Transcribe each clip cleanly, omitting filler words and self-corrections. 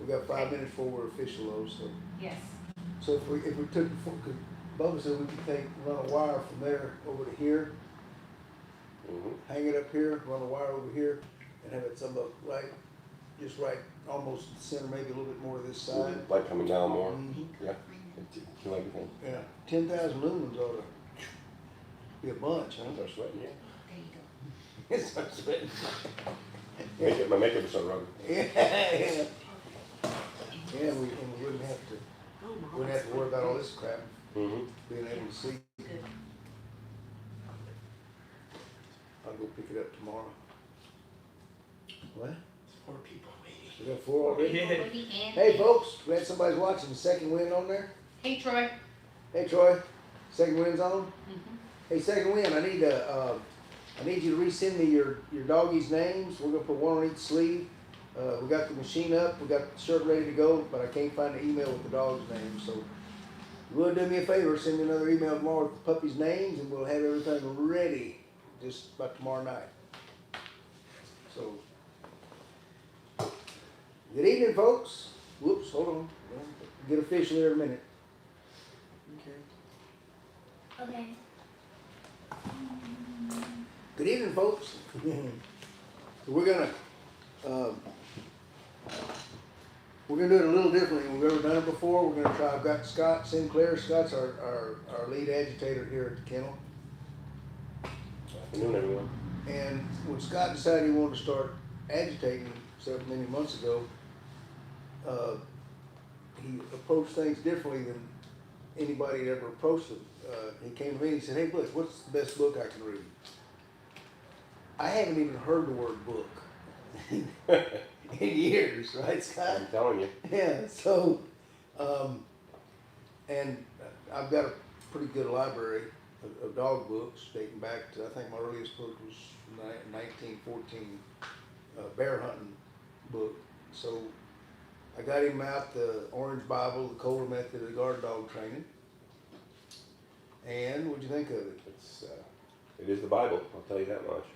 We got 5 minutes before we're official though, so. Yes. So if we took, cause Bubba said we could run a wire from there over to here, hang it up here, run a wire over here, and have it some up just right, almost center, maybe a little bit more to this side. Light coming down more. Mhm. Yeah. You like anything? Yeah, 10,000 lumens ought to be a bunch, huh? Start sweating, yeah. There you go. It's not sweating. My makeup is so rugged. Yeah, and we wouldn't have to worry about all this crap, Mm-hmm. being able to see. Good. I'll go pick it up tomorrow. What? 4 people waiting. We got 4 already? Yeah. Wendy and Hey folks, glad somebody's watching. Second wind on there? Hey, Troy. Hey Troy, second wind's on? Mhm. Hey, second wind, I need you to resend me your doggies' names. We're gonna put one on each sleeve. We got the machine up, we got the shirt ready to go, but I can't find the email with the dog's names, so you will do me a favor, send me another email tomorrow with the puppy's names, and we'll have everything ready just about tomorrow night. So, good evening, folks. Whoops, hold on. Get official here in a minute. Okay. Okay. Good evening, folks. We're gonna do it a little differently than we've ever done it before. We're gonna try. I've got Scott Sinclair. Scott's our lead agitator here at the kennel. Afternoon, everyone. And when Scott decided he wanted to start agitating many months ago, he approached things differently than anybody had ever approached him. He came to me and he said, "Hey, Butch, what's the best book I can read?" I haven't even heard the word book in years, right, Scott? I'm telling you. Yeah, so, and I've got a pretty good library of dog books dating back to, I think my earliest book was 1914, bear hunting book. So I got him out the Orange Bible, the Kohler Method of Guard Dog Training. And what'd you think of it? It is the Bible, I'll tell you that much.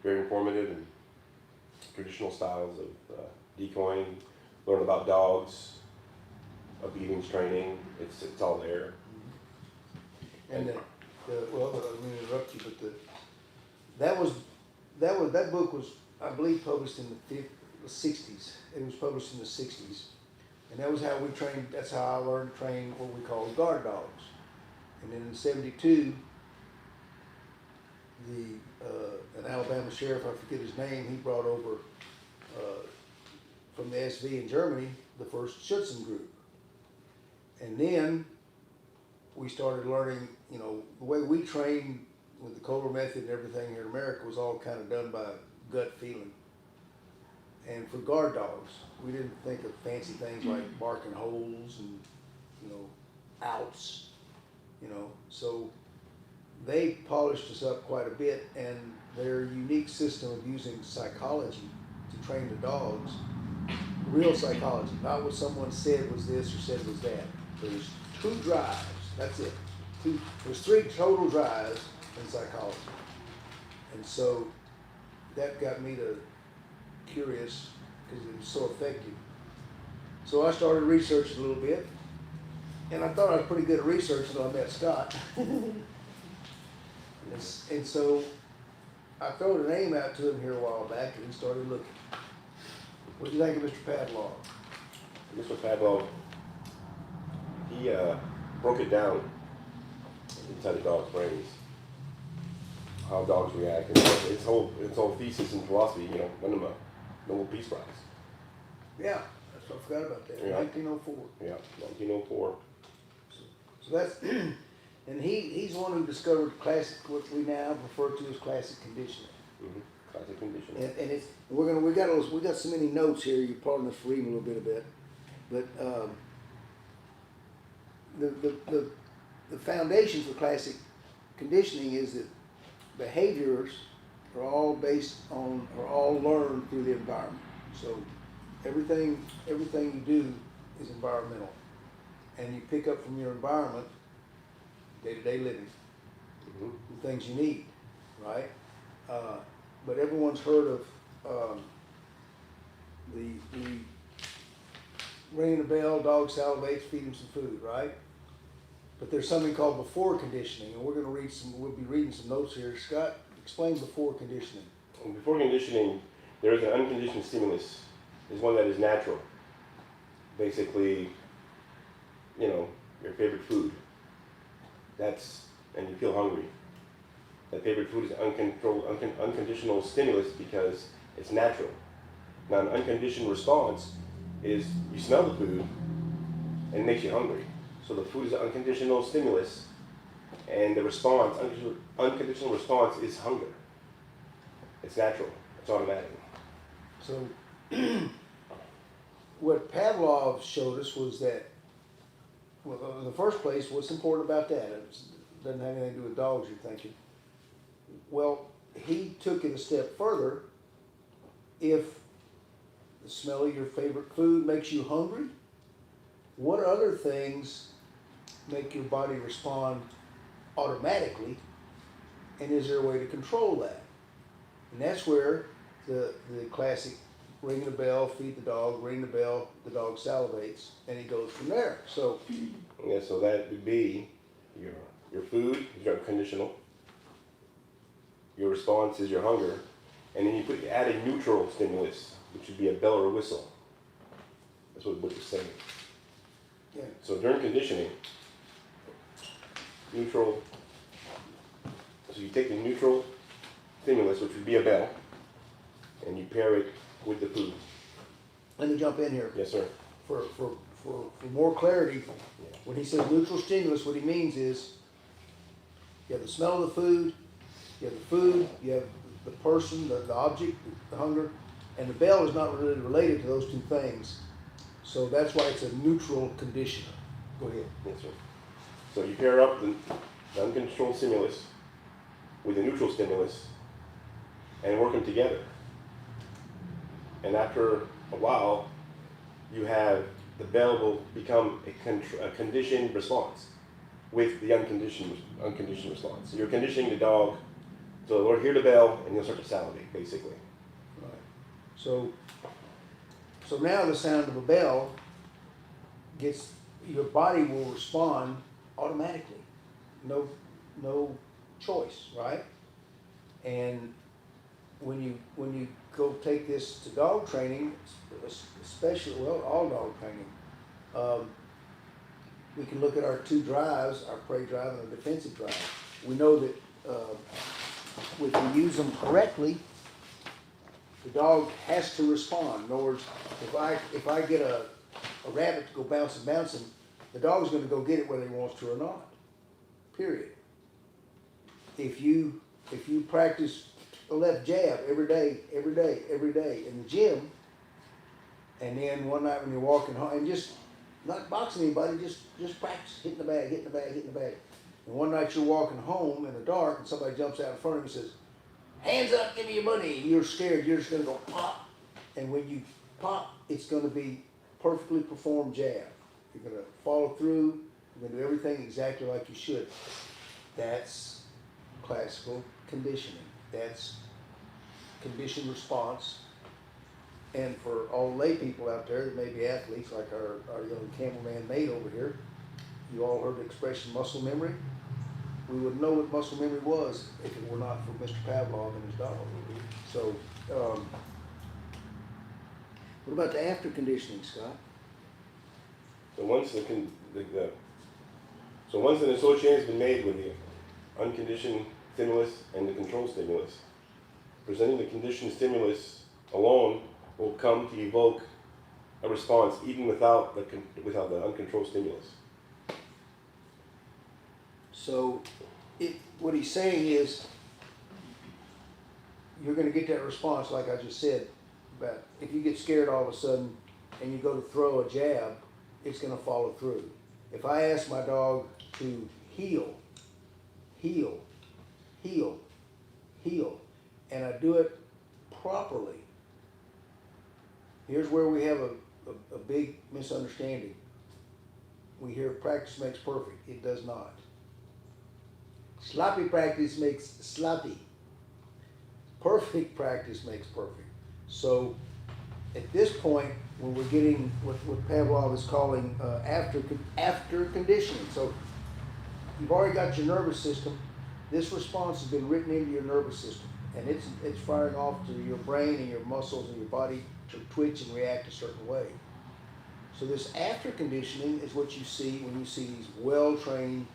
Very informative and traditional styles of decoying, learn about dogs, obedience training, it's all there. And well, I don't mean to interrupt you, but that book was, I believe, published in the 60s. It was published in the 60s, and that was how we trained. That's how I learned to train what we call guard dogs. And then in '72, an Alabama sheriff, I forget his name, he brought over from the SV in Germany the first Schutzen group, and then we started learning, the way we trained with the Kohler method and everything here in America was all kind of done by gut feeling. And for guard dogs, we didn't think of fancy things like barking holes and, outs, so they polished us up quite a bit, and their unique system of using psychology to train the dogs, real psychology, not what someone said was this or said was that. There's 2 drives. That's it. There's 3 total drives in psychology. And so that got me to curious because it was so effective. So I started researching a little bit, and I thought I was pretty good at research until I met Scott. And so I threw a name out to him here a while back, and he started looking. What do you think of Mr. Padlog? Mr. Pavlov, he broke it down inside the dog's brains, how dogs react, and its whole thesis and philosophy, won him a Nobel Peace Prize. Yeah, I forgot about that. Yeah. 1904. Yeah, 1904. So that's, and he's the one who discovered classic, what we now refer to as classic conditioning. Mm-hmm. Classic conditioning. And it's we got so many notes here. You're pardon us for reading a little bit of it, but the foundation for classic conditioning is that behaviors are all learned through the environment. So everything you do is environmental, and you pick up from your environment, day-to-day living, Mm-hmm. the things you need, right? But everyone's heard of the ringing the bell, dog salivates, feed him some food, right? But there's something called before conditioning, and we'll be reading some notes here. Scott, explain before conditioning. And before conditioning, there is an unconditioned stimulus. Is one that is natural. Basically, you know, your favorite food. And you feel hungry. That favorite food is unconditional stimulus because it's natural. Now, an unconditioned response is you smell the food and it makes you hungry. So the food is an unconditional stimulus, and the response, unconditional response, is hunger. It's natural. It's automatic. So, what Pavlov showed us was that, well, in the first place, what's important about that? It doesn't have anything to do with dogs, you're thinking. Well, he took it a step further. If the smell of your favorite food makes you hungry, what other things make your body respond automatically, and is there a way to control that? And that's where the classic ring the bell, feed the dog, ring the bell, the dog salivates, and he goes from there. So Yeah, so that would be your food is your unconditional. Your response is your hunger, and then you add a neutral stimulus, which would be a bell or a whistle. That's what it's saying. yeah, So during conditioning, neutral. So you take the neutral stimulus, which would be a bell, and you pair it with the food. let me jump in here. Yes, sir. For more clarity, when he says neutral stimulus, what he means is you have the smell of the food, you have the food, you have the person, the object, the hunger, and the bell is not really related to those two things. So that's why it's a neutral conditioner. Go ahead. Yes, sir. So you pair up the uncontrolled stimulus with the neutral stimulus and work them together. And after a while, you have the bell will become a conditioned response with the unconditioned response. So you're conditioning the dog to Lord, hear the bell, and you'll start to salivate, basically. Right. So now the sound of a bell your body will respond automatically. No choice, right? And when you go take this to dog training, especially, well, all dog training, we can look at our two drives, our prey drive and our defensive drive. We know that if we use them correctly, the dog has to respond. In other words, if I get a rabbit to go bouncing, the dog's going to go get it whether he wants to or not. Period. If you practice a left jab every day in the gym, and then one night when you're walking home, and just not boxing anybody, just practice hitting the bag. And one night you're walking home in the dark, and somebody jumps out in front of you and says, "Hands up, give me your money." And you're scared. You're just going to go pop, and when you pop, it's going to be perfectly performed jab. You're going to follow through. You're going to do everything exactly like you should. That's classical conditioning. That's conditioned response. And for all lay people out there that may be athletes, like our young camelman Nate over here, you all heard the expression muscle memory. We wouldn't know what muscle memory was if it were not for Mr. Pavlov and his dog. So, what about the after conditioning, Scott? So once an association has been made with the unconditioned stimulus and the controlled stimulus, presenting the conditioned stimulus alone will come to evoke a response even without the uncontrolled stimulus. So, what he's saying is, you're going to get that response, like I just said, but if you get scared all of a sudden and you go to throw a jab, it's going to follow through. If I ask my dog to heel, and I do it properly, here's where we have a big misunderstanding. We hear practice makes perfect. It does not. Sloppy practice makes sloppy. Perfect practice makes perfect. So at this point, when we're getting what Pavlov is calling after conditioning. So you've already got your nervous system. This response has been written into your nervous system, and it's firing off to your brain and your muscles and your body to twitch and react a certain way. So this after conditioning is what you see when you see these well-trained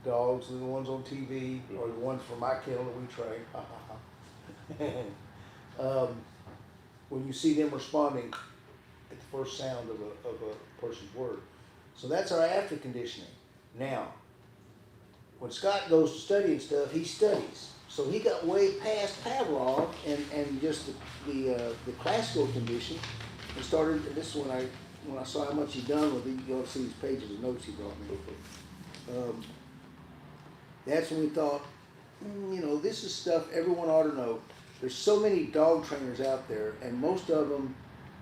dogs, the ones on TV or the ones from my kennel that we train. When you see them responding at the first sound of a person's word. So that's our after conditioning. Now, when Scott goes to studying stuff, he studies. So he got way past Pavlov and just the classical condition and started, and this is when I saw how much he'd done with it, you go see these pages of notes he brought me. That's when we thought, this is stuff everyone ought to know. There's so many dog trainers out there, and most of them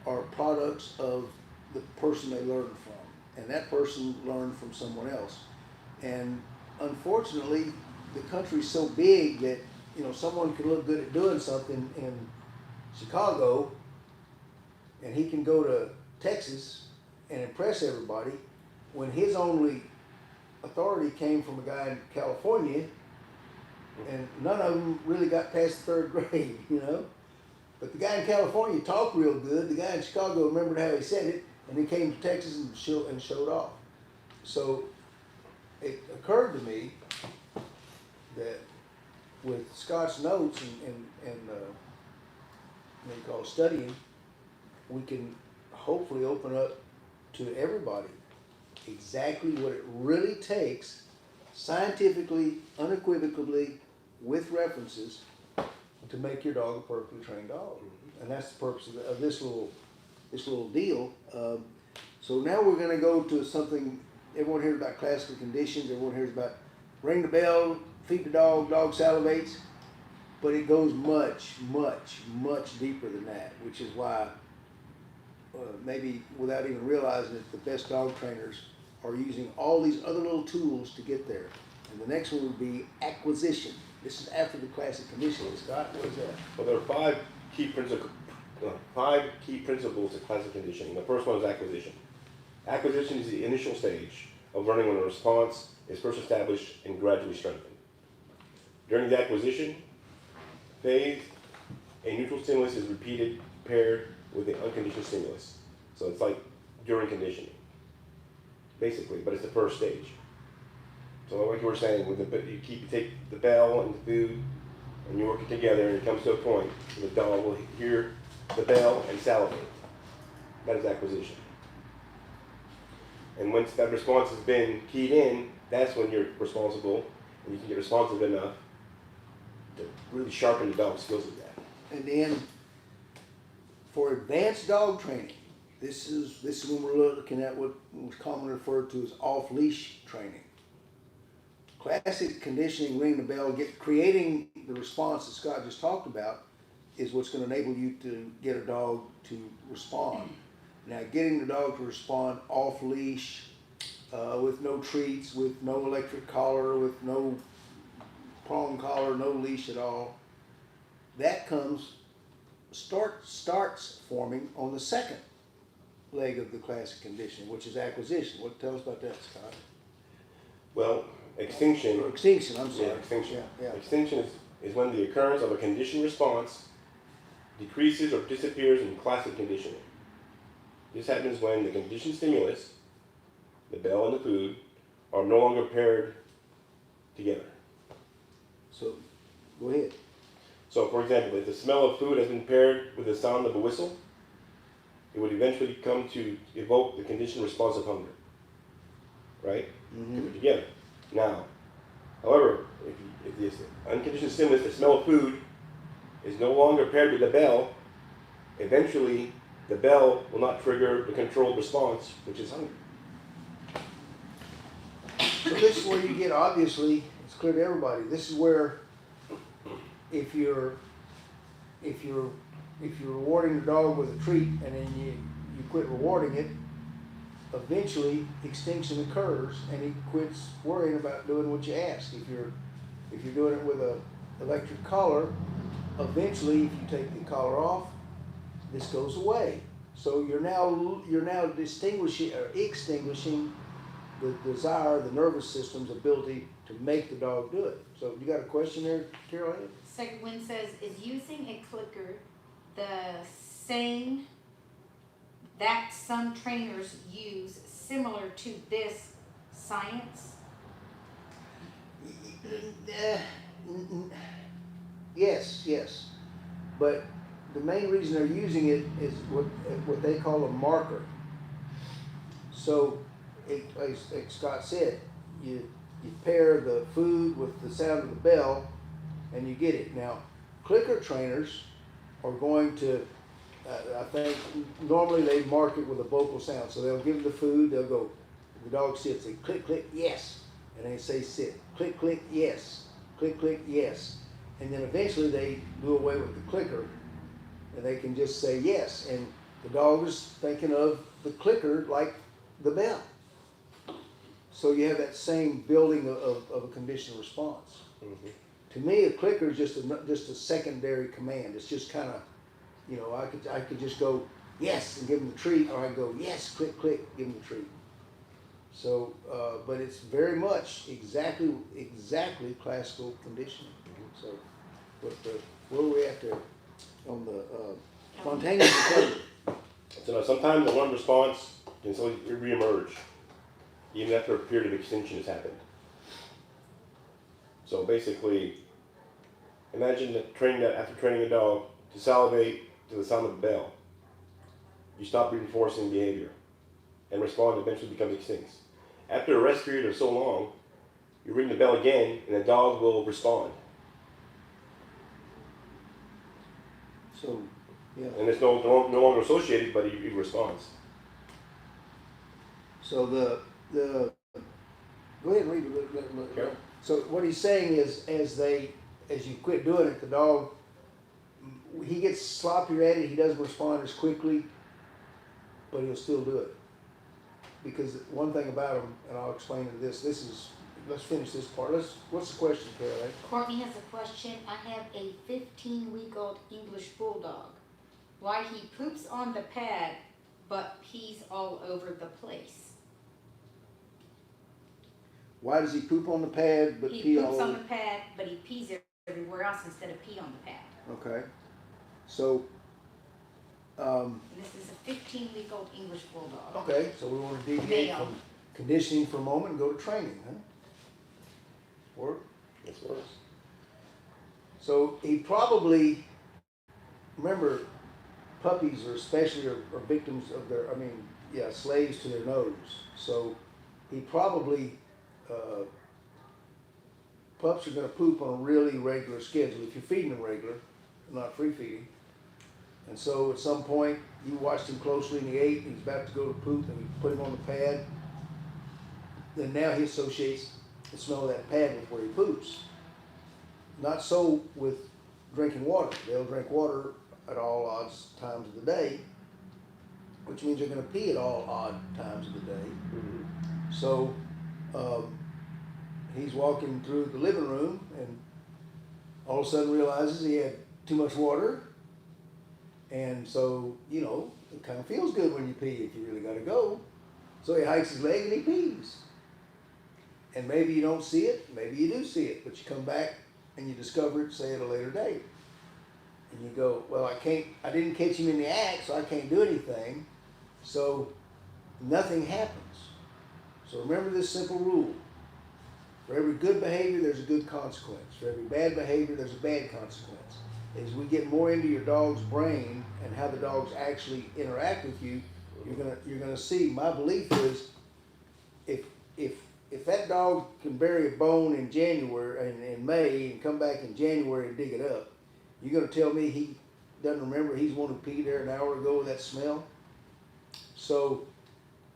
are products of the person they learned from, and that person learned from someone else. And unfortunately, the country's so big that someone can look good at doing something in Chicago, and he can go to Texas and impress everybody, when his only authority came from a guy in California, and none of them really got past the 3rd grade, But the guy in California talked real good. The guy in Chicago remembered how he said it, and he came to Texas and showed off. So it occurred to me that with Scott's notes and what you call studying, we can hopefully open up to everybody exactly what it really takes, scientifically, unequivocally, with references, to make your dog a perfectly trained dog. And that's the purpose of this little deal. So now we're going to go to something everyone hears about: classical conditions. Everyone hears about ring the bell, feed the dog, dog salivates. But it goes much, much, much deeper than that, which is why maybe without even realizing it, the best dog trainers are using all these other little tools to get there. And the next one would be acquisition. This is after the classic conditioning. Scott, what is that? Well, there are five key principles of classic conditioning. The first one is acquisition. Acquisition is the initial stage of learning when a response is first established and gradually strengthened. During the acquisition phase, a neutral stimulus is repeated, paired with the unconditioned stimulus. So it's like during conditioning, basically, but it's the first stage. So like you were saying, you take the bell and the food, and you work it together, and it comes to a point where the dog will hear the bell and salivate. That is acquisition. And once that response has been keyed in, that's when you're responsible, and you can get responsive enough to really sharpen the dog's skills with that. And then for advanced dog training, this is when we're looking at what was commonly referred to as off-leash training. Classic conditioning, ring the bell, creating the response that Scott just talked about is what's going to enable you to get a dog to respond. Now, getting the dog to respond off-leash, with no treats, with no electric collar, with no prong collar, no leash at all, that starts forming on the second leg of the classic conditioning, which is acquisition. Tell us about that, Scott? Well, extinction. I'm sorry. Yeah, extinction. Yeah. Extinction is when the occurrence of a conditioned response decreases or disappears in classic conditioning. This happens when the conditioned stimulus, the bell and the food, are no longer paired together. So, go ahead. So, for example, if the smell of food has been paired with the sound of a whistle, it would eventually come to evoke the conditioned response of hunger. Right? Mm-hmm. Put it together. Now, however, if the unconditioned stimulus, the smell of food, is no longer paired with the bell, eventually the bell will not trigger the controlled response, which is hunger. So this is where you get, obviously, it's clear to everybody, this is where if you're rewarding the dog with a treat and then you quit rewarding it, eventually extinction occurs and he quits worrying about doing what you ask. If you're doing it with a electric collar, eventually if you take the collar off, this goes away. So you're now distinguishing or extinguishing the desire, the nervous system's ability to make the dog do it. So you got a question there, Carol Ann? Second one says, is using a clicker the same that some trainers use, similar to this science? Yes. But the main reason they're using it is what they call a marker. So, like Scott said, you pair the food with the sound of the bell, and you get it. Now, clicker trainers are going to, I think, normally they mark it with a vocal sound. So they'll give the food, they'll go, the dog sits, they click, click, yes. And they say sit, click, click, yes. Click, click, yes. And then eventually they do away with the clicker, and they can just say yes. And the dog is thinking of the clicker like the bell. So you have that same building of a conditioned response. Mm-hmm. To me, a clicker is just a secondary command. It's just kind of, I could just go yes and give them the treat, or I go yes, click, click, give them the treat. So, but it's very much exactly classical conditioning. So, but where are we at there on the spontaneous recovery? So sometimes the one response can still reemerge, even after a period of extinction has happened. So basically, imagine that after training a dog to salivate to the sound of the bell, you stop reinforcing behavior, and respond eventually becomes extinct. After a rest period of so long, you ring the bell again, and the dog will respond. So, yeah. And it's no longer associated, but he responds. So the go ahead and read it. Okay. So what he's saying is, as you quit doing it, the dog, he gets sloppier at it. He doesn't respond as quickly, but he'll still do it. Because one thing about him, and I'll explain it this. Let's finish this part. What's the question, Caroline? Courtney has a question. I have a 15-week-old English bulldog. Why he poops on the pad, but pees all over the place. Why does he poop on the pad but He pee all poops on over? the pad, but he pees everywhere else instead of pee on the pad. Okay. So, And this is a 15-week-old English bulldog. okay, so we want to deviate Male. from conditioning for a moment and go to training, huh? Work? Yes, works. So he probably, remember, puppies are victims of slaves to their nose. So he probably, pups are going to poop on a really regular schedule if you're feeding them regular, not free feeding. And so at some point, you watched him closely and he ate and he's about to go to poop and you put him on the pad. Then now he associates the smell of that pad with where he poops. Not so with drinking water. They'll drink water at all odd times of the day, which means they're going to pee at all odd times of the day. Mm-hmm. So he's walking through the living room and all of a sudden realizes he had too much water. And so, it kind of feels good when you pee if you really got to go. So he hikes his leg and he pees. And maybe you don't see it, maybe you do see it, but you come back and you discover it, say, at a later date. And you go, well, I didn't catch him in the act, so I can't do anything. So nothing happens. So remember this simple rule. For every good behavior, there's a good consequence. For every bad behavior, there's a bad consequence. As we get more into your dog's brain and how the dogs actually interact with you, you're gonna see. My belief is, if that dog can bury a bone in January and in May and come back in January and dig it up, you're gonna tell me he doesn't remember he's one who peed there an hour ago with that smell? So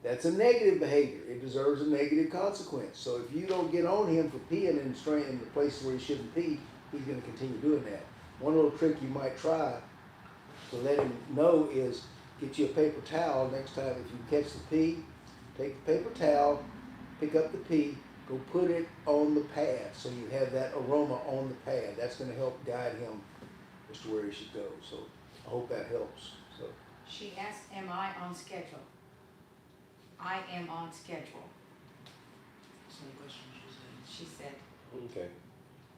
that's a negative behavior. It deserves a negative consequence. So if you don't get on him for peeing in the places where he shouldn't pee, he's gonna continue doing that. One little trick you might try to let him know is get you a paper towel next time. If you catch the pee, take the paper towel, pick up the pee, go put it on the pad so you have that aroma on the pad. That's going to help guide him as to where he should go. So I hope that helps. So She asked, am I on schedule? I am on schedule, Same question she she said. Okay.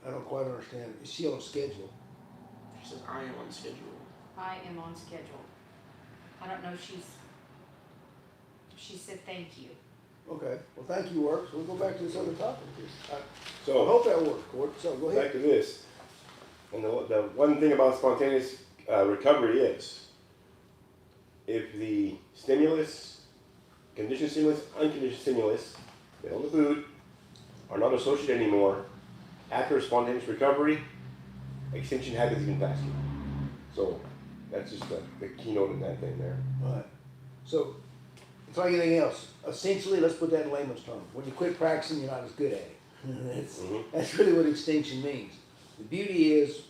I don't quite understand. Is she on schedule? said. She said, I am on schedule. I am on schedule. I don't know if she said thank you. Okay, well, thank you, works. We'll go back to this other topic. I So hope that works, Court. So go back ahead. to this. And the one thing about spontaneous recovery is if the stimulus, conditioned stimulus, unconditioned stimulus, on the food, are not associated anymore, after spontaneous recovery, extinction happens even faster. So that's just the keynote in that thing there. Right. So, it's like anything else. Essentially, let's put that in layman's terms. When you quit practicing, you're not as good at it. That's really what extinction means. The beauty is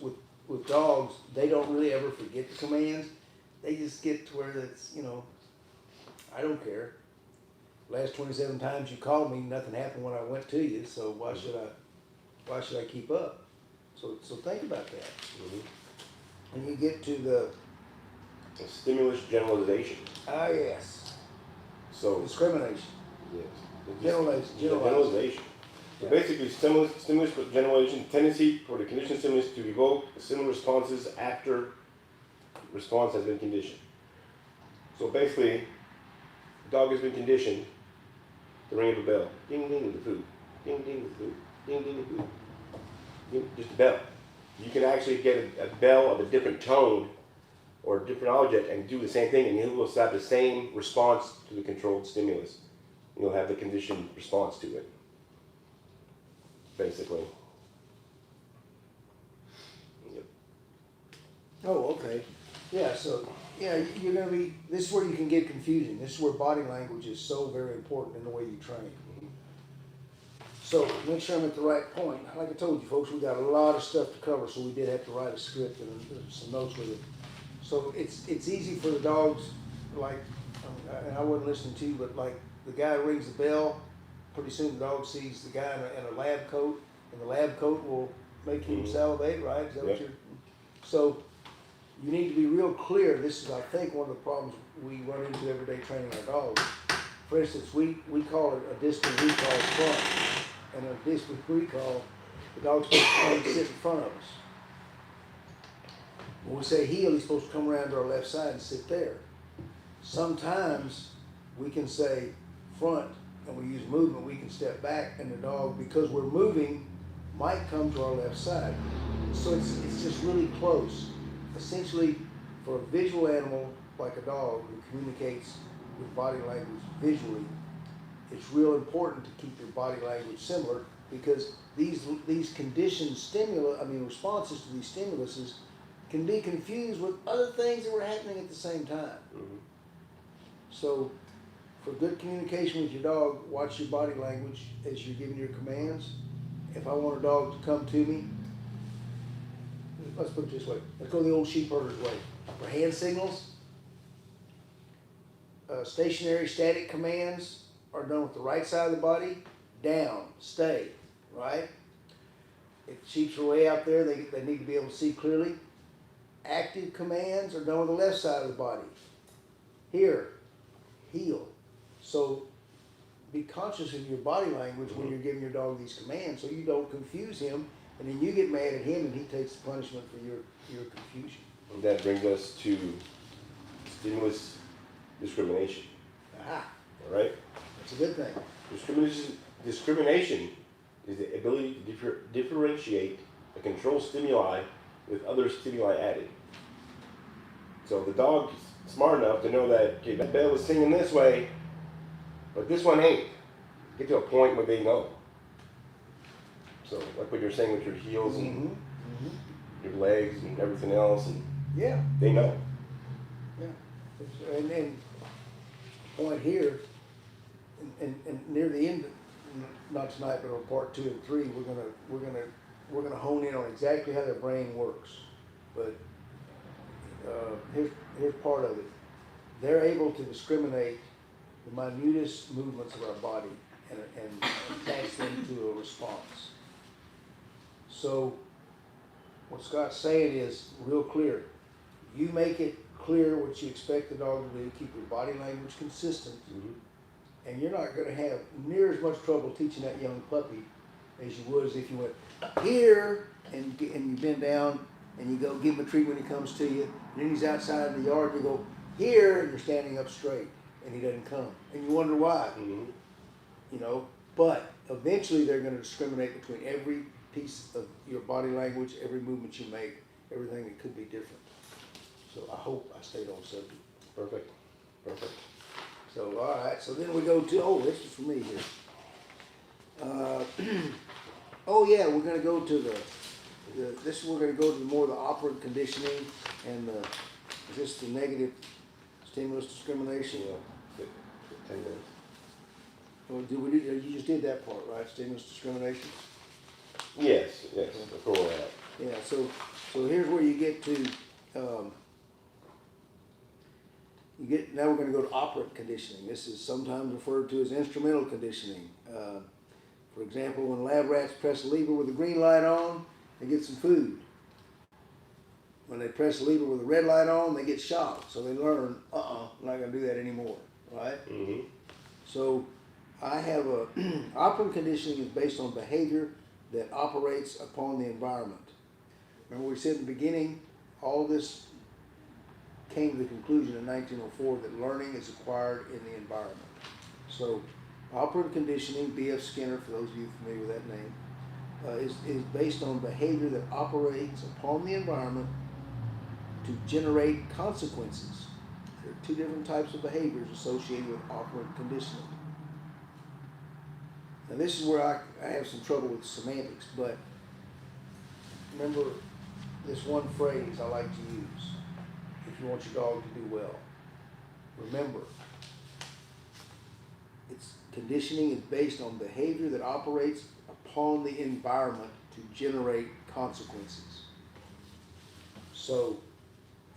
with dogs, they don't really ever forget the commands. They just get to where it's, I don't care. Last 27 times you called me, nothing happened when I went to you, so why should I keep up? So think about that. When you get to the Stimulus generalization. yes, So discrimination. yes, Generalization. So Yeah. basically, stimulus generalization, tendency for the conditioned stimulus to evoke similar responses after response has been conditioned. So basically, the dog has been conditioned to ring of a bell. Ding ding with the food. Ding ding with the food. Ding ding with the food. Ding, just a bell. You can actually get a bell of a different tone or a different object and do the same thing, and it will have the same response to the controlled stimulus. You'll have the conditioned response to it, basically. Yep. Oh, okay. Yeah, so, you're gonna be, this is where you can get confusing. This is where body language is so very important in the way you train. So, make sure I'm at the right point. Like I told you folks, we got a lot of stuff to cover, so we did have to write a script and some notes with it. So it's easy for the dogs, like, and I wasn't listening to you, but like the guy rings the bell, pretty soon the dog sees the guy in a lab coat, and the lab coat will make him salivate, right? Is that what Yep. so you need to be real clear. This is, I think, one of the problems we run into every day training our dogs. For instance, we call it a distant recall front, and a distant recall, the dog's supposed to come and sit in front of us. When we say heel, he's supposed to come around to our left side and sit there. Sometimes we can say front, and we use movement, we can step back, and the dog, because we're moving, might come to our left side. So it's just really close. Essentially, for a visual animal like a dog who communicates with body language visually, it's real important to keep your body language similar, because these conditioned responses to these stimuluses can be confused with other things that were happening at the same time. So, for good communication with your dog, watch your body language as you're giving your commands. If I want a dog to come to me, let's put it this way. Let's go the old sheep herder's way. For hand signals, stationary static commands are done with the right side of the body, down, stay, right? If sheep are way out there, they need to be able to see clearly. Active commands are done with the left side of the body. Here, heel. So be conscious of your body language when you're giving your dog these commands so you don't confuse him, and then you get mad at him and he takes the punishment for your confusion. And that brings us to stimulus discrimination. Aha, All right? that's a good thing. Discrimination is the ability to differentiate a controlled stimuli with other stimuli added. So the dog's smart enough to know that, okay, that bell is singing this way, but this one ain't. Get to a point where they know. So like what you're saying with your heels and your legs and everything else, and Yeah, they know. yeah. And then point here, and near the end, not tonight, but on part 2 and 3, we're gonna hone in on exactly how their brain works. But here's part of it. They're able to discriminate the minutest movements of our body and attach them to a response. So what Scott's saying is real clear. You make it clear what you expect the dog to do, keep your body language consistent, and you're not gonna have near as much trouble teaching that young puppy as you would as if you went here and you bend down and you go give him a treat when he comes to you, and then he's outside in the yard and you go here and you're standing up straight and he doesn't come. And you wonder why, you know, but eventually they're gonna discriminate between every piece of your body language, every movement you make, everything that could be different. So I hope I stayed on subject. Perfect. Perfect. So, all right, so then we go to, oh, this is for me here. Oh yeah, we're gonna go to we're gonna go to more the operant conditioning and is this the negative stimulus discrimination? Yeah. 10 minutes. Or you just did that part, right? Stimulus discrimination? Yes, yes, that's where we're at. Yeah, so here's where you get to, now we're gonna go to operant conditioning. This is sometimes referred to as instrumental conditioning. For example, when lab rats press a lever with a green light on, they get some food. When they press a lever with a red light on, they get shocked. So they learn, I'm not gonna do that anymore, right? So I have operant conditioning is based on behavior that operates upon the environment. Remember we said in the beginning, all this came to the conclusion in 1904 that learning is acquired in the environment. So operant conditioning, B.F. Skinner, for those of you familiar with that name, is based on behavior that operates upon the environment to generate consequences. There are two different types of behaviors associated with operant conditioning. Now this is where I have some trouble with semantics, but remember this one phrase I like to use if you want your dog to do well. Remember, conditioning is based on behavior that operates upon the environment to generate consequences. So,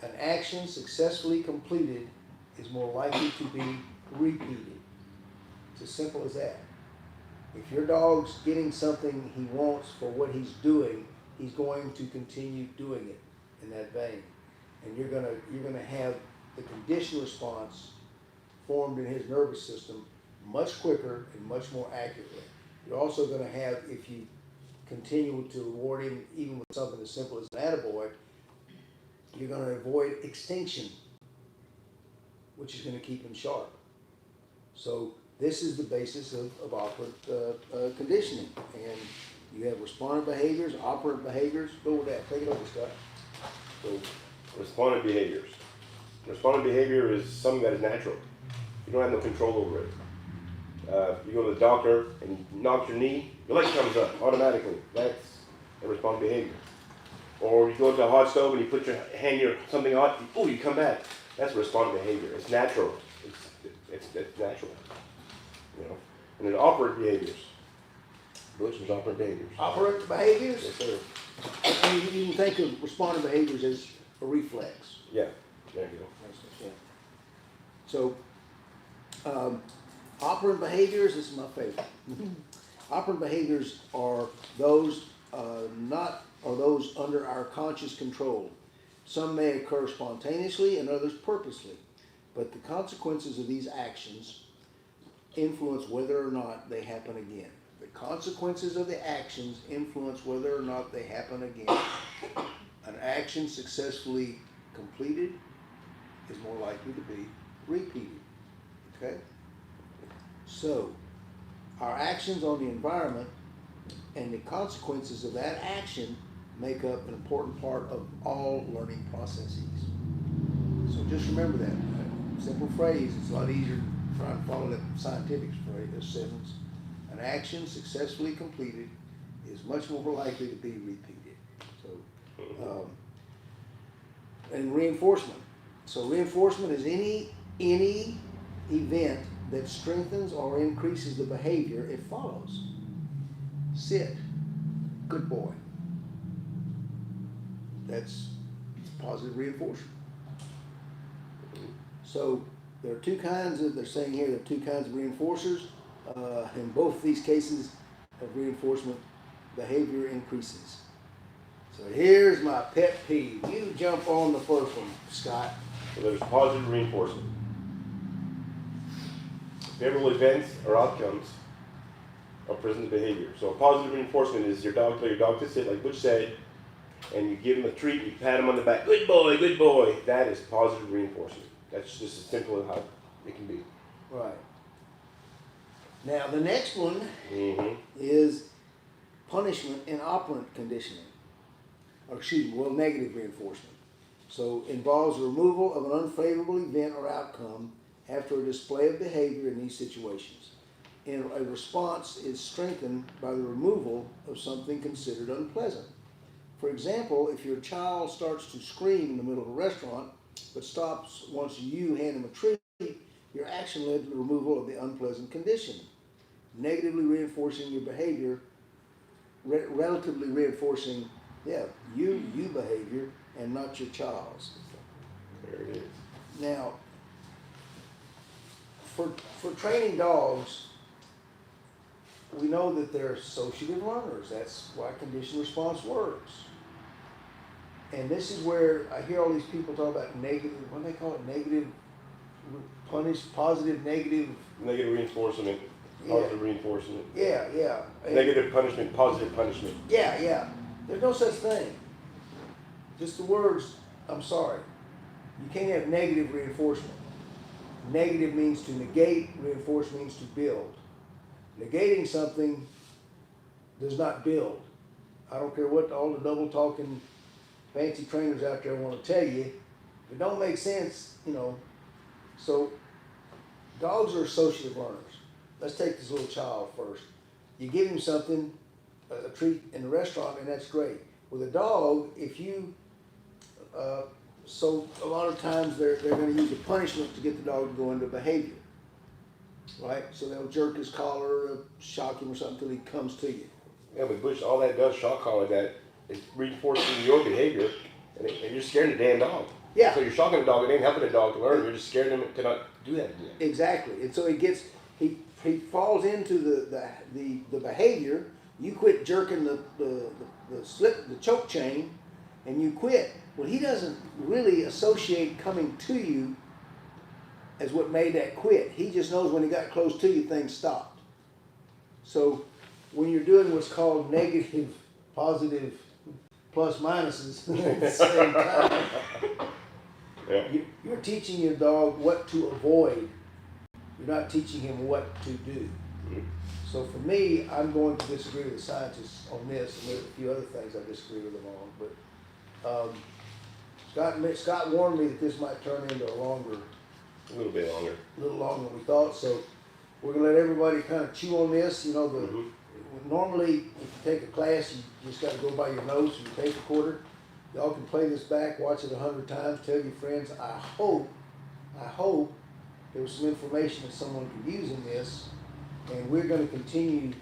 an action successfully completed is more likely to be repeated. It's as simple as that. If your dog's getting something he wants for what he's doing, he's going to continue doing it in that vein. And you're gonna have the conditioned response formed in his nervous system much quicker and much more accurately. You're also going to have, if you continue to reward him even with something as simple as an attaboy, you're going to avoid extinction, which is going to keep him sharp. So this is the basis of operant conditioning. And you have respondent behaviors, operant behaviors. Go with that. Take it over, Scott. So, respondent behaviors. Respondent behavior is something that is natural. You don't have no control over it. You go to the doctor and you knock your knee, your leg comes up automatically. That's a respondent behavior. Or you go to a hot stove and you put your hand near something hot, you come back. That's respondent behavior. It's natural. It's natural. You know. And then operant behaviors. Which is operant behaviors? Operant behaviors? Yes, sir. I mean, you can think of respondent behaviors as a reflex. Yeah, there you go. Yeah. So, operant behaviors, this is my favorite. Operant behaviors are those those under our conscious control. Some may occur spontaneously and others purposely, but the consequences of these actions influence whether or not they happen again. The consequences of the actions influence whether or not they happen again. An action successfully completed is more likely to be repeated. Okay? So, our actions on the environment and the consequences of that action make up an important part of all learning processes. So just remember that. A simple phrase, it's a lot easier to try and follow that scientific phrase, this sentence. An action successfully completed is much more likely to be repeated. So, and reinforcement. So reinforcement is any event that strengthens or increases the behavior it follows. Sit. Good boy. That's positive reinforcement. So there are two kinds of, they're saying here, there are two kinds of reinforcers. In both these cases of reinforcement, behavior increases. So here's my pet peeve. You jump on the first one, Scott. So there's positive reinforcement. Favorable events or outcomes of present behavior. So positive reinforcement is your dog tell your dog to sit, like Butch said, and you give him a treat, you pat him on the back, good boy, good boy. That is positive reinforcement. That's just as simple as how it can be. Right. Now, the next one Mm-hmm. is punishment and operant conditioning. Or excuse me, well, negative reinforcement. So involves the removal of an unfavorable event or outcome after a display of behavior in these situations. And a response is strengthened by the removal of something considered unpleasant. For example, if your child starts to scream in the middle of a restaurant, but stops once you hand him a treat, your action led to the removal of the unpleasant condition, negatively reinforcing your behavior, relatively reinforcing, you behavior and not your child's. There it is. Now, for training dogs, we know that they're associative learners. That's why conditioned response works. And this is where I hear all these people talk about negative, what do they call it? Negative, positive, negative. Negative reinforcement, positive reinforcement. Yeah. Negative punishment, positive punishment. Yeah. There's no such thing. Just the words, I'm sorry. You can't have negative reinforcement. Negative means to negate, reinforce means to build. Negating something does not build. I don't care what all the double talking fancy trainers out there want to tell you. If it don't make sense, So dogs are associative learners. Let's take this little child first. You give him something, a treat in the restaurant, and that's great. With a dog, if you, so a lot of times they're going to use a punishment to get the dog to go into behavior, right? So they'll jerk his collar, or shock him or something until he comes to you. Yeah, but Bush, all that does, shock collar, that is reinforcing your behavior, and you're scaring the damn dog. Yeah. So you're shocking the dog, it ain't helping the dog to learn, you're just scaring him to not do that again. Exactly, and so he falls into the behavior. You quit jerking the choke chain, and you quit. Well, he doesn't really associate coming to you as what made that quit. He just knows when he got close to you, things stopped. So when you're doing what's called negative, positive, plus minuses at the same time, Yeah. you're teaching your dog what to avoid. You're not teaching him what to do. Mhm. So for me, I'm going to disagree with the scientists on this, and there's a few other things I disagree with them on. But Scott warned me that this might turn into a A little bit longer. little longer than we thought. So we're gonna let everybody kind of chew on this. Mhm. Normally, if you take a class, you just got to go by your notes and your tape recorder. Y'all can play this back, watch it 100 times, tell your friends. I hope there was some information that someone could use in this. And we're going to continue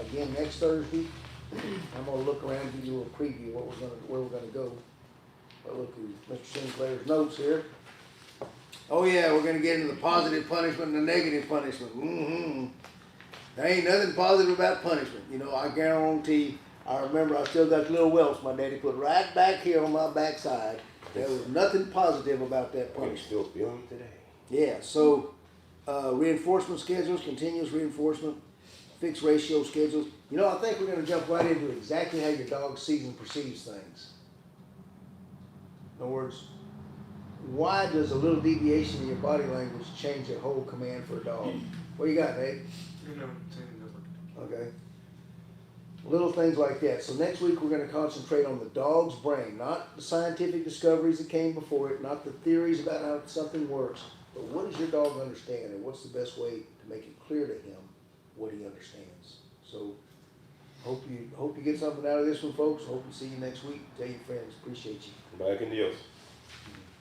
again next Thursday. I'm going to look around and give you a little preview of where we're going to go. I look at Mr. Sinclair's notes here. Oh yeah, we're going to get into the positive punishment and the negative punishment. Mm-hmm. There ain't nothing positive about punishment. I guarantee. I remember I still got the little welts my daddy put right back here on my backside. There was nothing positive about that I'm punishment. still feeling it today. Yeah, so reinforcement schedules, continuous reinforcement, fixed ratio schedules. I think we're going to jump right into exactly how your dog sees and perceives things. In other words, why does a little deviation in your body language change a whole command for a dog? What you got, Nate? Okay. Little things like that. So next week we're going to concentrate on the dog's brain, not the scientific discoveries that came before it, not the theories about how something works, but what does your dog understand, and what's the best way to make it clear to him what he understands. So hope you get something out of this one, folks. Hope to see you next week. Tell your friends. Appreciate you. Back in deals.